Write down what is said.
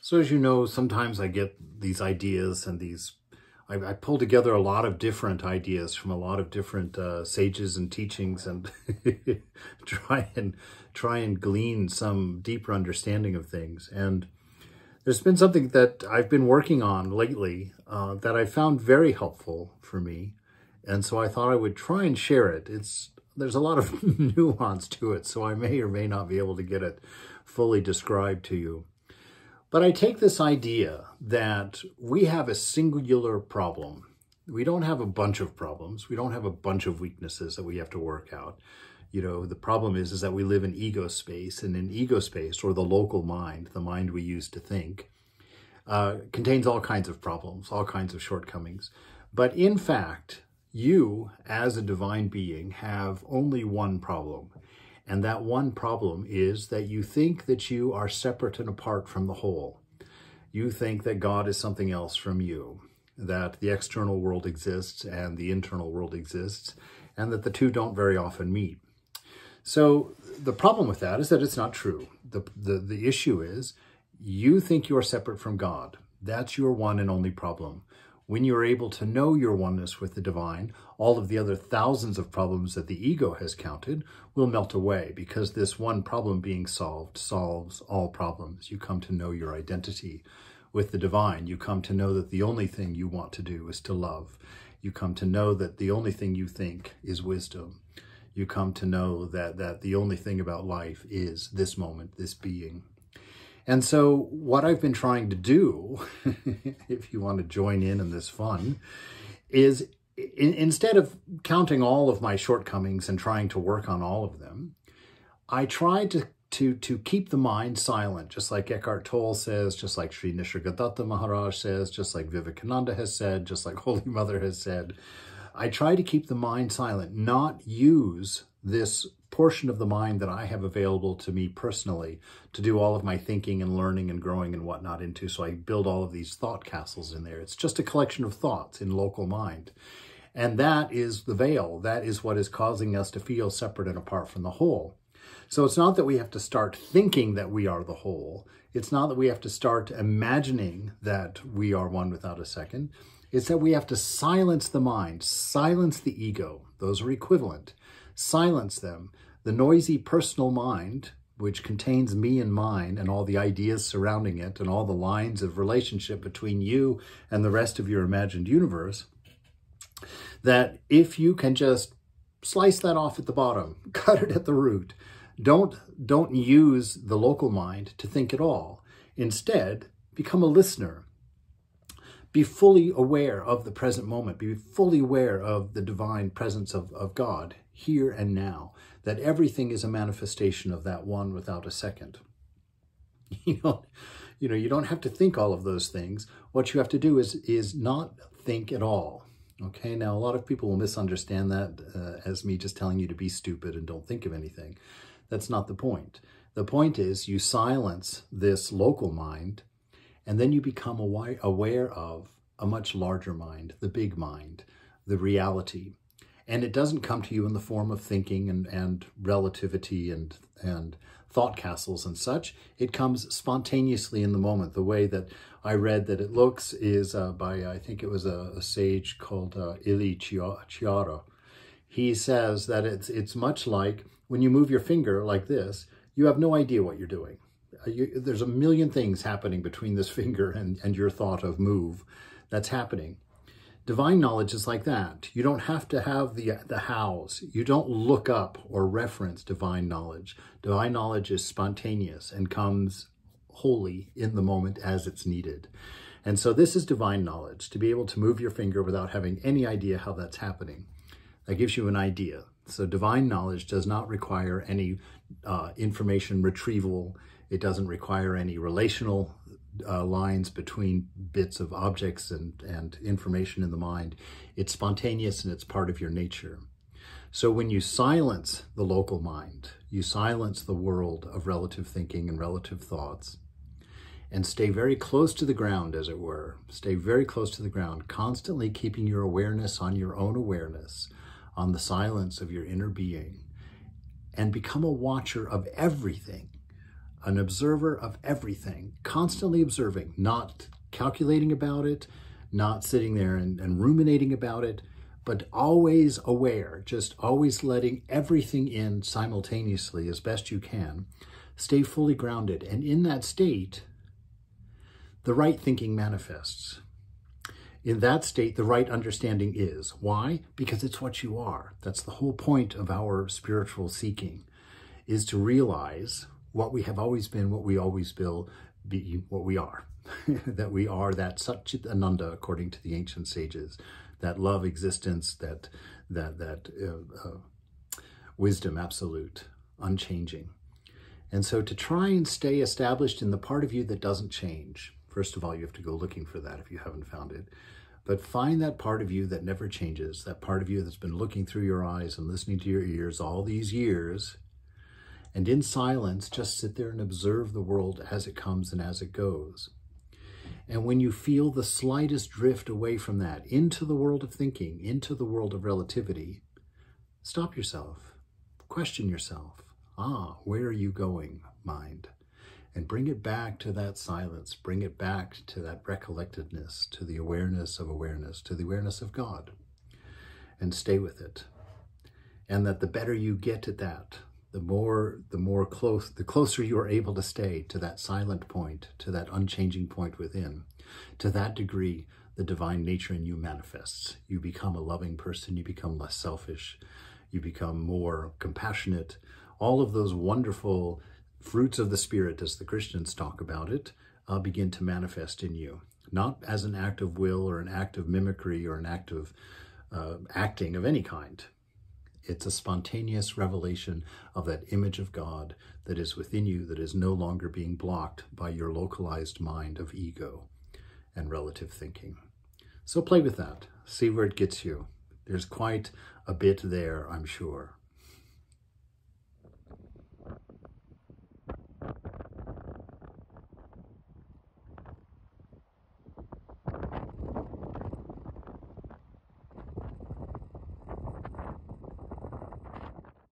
So as you know, sometimes I get these ideas and I pull together a lot of different ideas from a lot of different sages and teachings and try and glean some deeper understanding of things. And there's been something that I've been working on lately that I found very helpful for me. And so I thought I would try and share it. There's a lot of nuance to it, so I may or may not be able to get it fully described to you. But I take this idea that we have a singular problem. We don't have a bunch of problems. We don't have a bunch of weaknesses that we have to work out. You know, the problem is that we live in ego space, and in ego space, or the local mind, the mind we use to think, contains all kinds of problems, all kinds of shortcomings. But in fact, you, as a divine being, have only one problem. And that one problem is that you think that you are separate and apart from the whole. You think that God is something else from you, that the external world exists and the internal world exists, and that the two don't very often meet. So the problem with that is that it's not true. The issue is you think you're separate from God. That's your one and only problem. When you're able to know your oneness with the divine, all of the other thousands of problems that the ego has counted will melt away, because this one problem being solved solves all problems. You come to know your identity with the divine. You come to know that the only thing you want to do is to love. You come to know that the only thing you think is wisdom. You come to know that the only thing about life is this moment, this being. And so what I've been trying to do, if you want to join in this fun, is instead of counting all of my shortcomings and trying to work on all of them, I try to keep the mind silent, just like Eckhart Tolle says, just like Sri Nisargadatta Maharaj says, just like Vivekananda has said, just like Holy Mother has said. I try to keep the mind silent, not use this portion of the mind that I have available to me personally to do all of my thinking and learning and growing and whatnot into. So I build all of these thought castles in there. It's just a collection of thoughts in local mind. And that is the veil. That is what is causing us to feel separate and apart from the whole. So it's not that we have to start thinking that we are the whole. It's not that we have to start imagining that we are one without a second. It's that we have to silence the mind, silence the ego. Those are equivalent. Silence them. The noisy personal mind, which contains me and mine and all the ideas surrounding it and all the lines of relationship between you and the rest of your imagined universe, that if you can just slice that off at the bottom, cut it at the root, don't use the local mind to think at all. Instead, become a listener. Be fully aware of the present moment. Be fully aware of the divine presence of God here and now, that everything is a manifestation of that one without a second. You don't have to think all of those things. What you have to do is not think at all. Okay, now a lot of people will misunderstand that as me just telling you to be stupid and don't think of anything. That's not the point. The point is you silence this local mind, and then you become aware of a much larger mind, the big mind, the reality. And it doesn't come to you in the form of thinking and relativity and thought castles and such. It comes spontaneously in the moment. The way that I read that it looks is by, I think it was a sage called Ili Chiara. He says that it's much like when you move your finger like this, you have no idea what you're doing. There's a million things happening between this finger and your thought of move that's happening. Divine knowledge is like that. You don't have to have the hows. You don't look up or reference divine knowledge. Divine knowledge is spontaneous and comes wholly in the moment as it's needed. And so this is divine knowledge, to be able to move your finger without having any idea how that's happening. That gives you an idea. So divine knowledge does not require any information retrieval. It doesn't require any relational lines between bits of objects and information in the mind. It's spontaneous and it's part of your nature. So when you silence the local mind, you silence the world of relative thinking and relative thoughts, and stay very close to the ground, as it were. Stay very close to the ground, constantly keeping your awareness on your own awareness, on the silence of your inner being, and become a watcher of everything. an observer of everything, constantly observing, not calculating about it, not sitting there and ruminating about it, but always aware, just always letting everything in simultaneously as best you can. Stay fully grounded. And in that state, the right thinking manifests. In that state, the right understanding is. Why? Because it's what you are. That's the whole point of our spiritual seeking, is to realize what we have always been, what we always will be, what we are. That we are that Satchit Ananda, according to the ancient sages, that love existence, that wisdom absolute, unchanging. And so to try and stay established in the part of you that doesn't change, first of all, you have to go looking for that if you haven't found it. But find that part of you that never changes, that part of you that's been looking through your eyes and listening to your ears all these years. And in silence, just sit there and observe the world as it comes and as it goes. And when you feel the slightest drift away from that, into the world of thinking, into the world of relativity, stop yourself, question yourself. Where are you going, mind? And bring it back to that silence, bring it back to that recollectedness, to the awareness of awareness, to the awareness of God, and stay with it. And that the better you get at that, the closer you are able to stay to that silent point, to that unchanging point within. To that degree, the divine nature in you manifests. You become a loving person, you become less selfish, you become more compassionate. All of those wonderful fruits of the Spirit, as the Christians talk about it, begin to manifest in you. Not as an act of will or an act of mimicry or an act of acting of any kind. It's a spontaneous revelation of that image of God that is within you, that is no longer being blocked by your localized mind of ego and relative thinking. So play with that. See where it gets you. There's quite a bit there, I'm sure.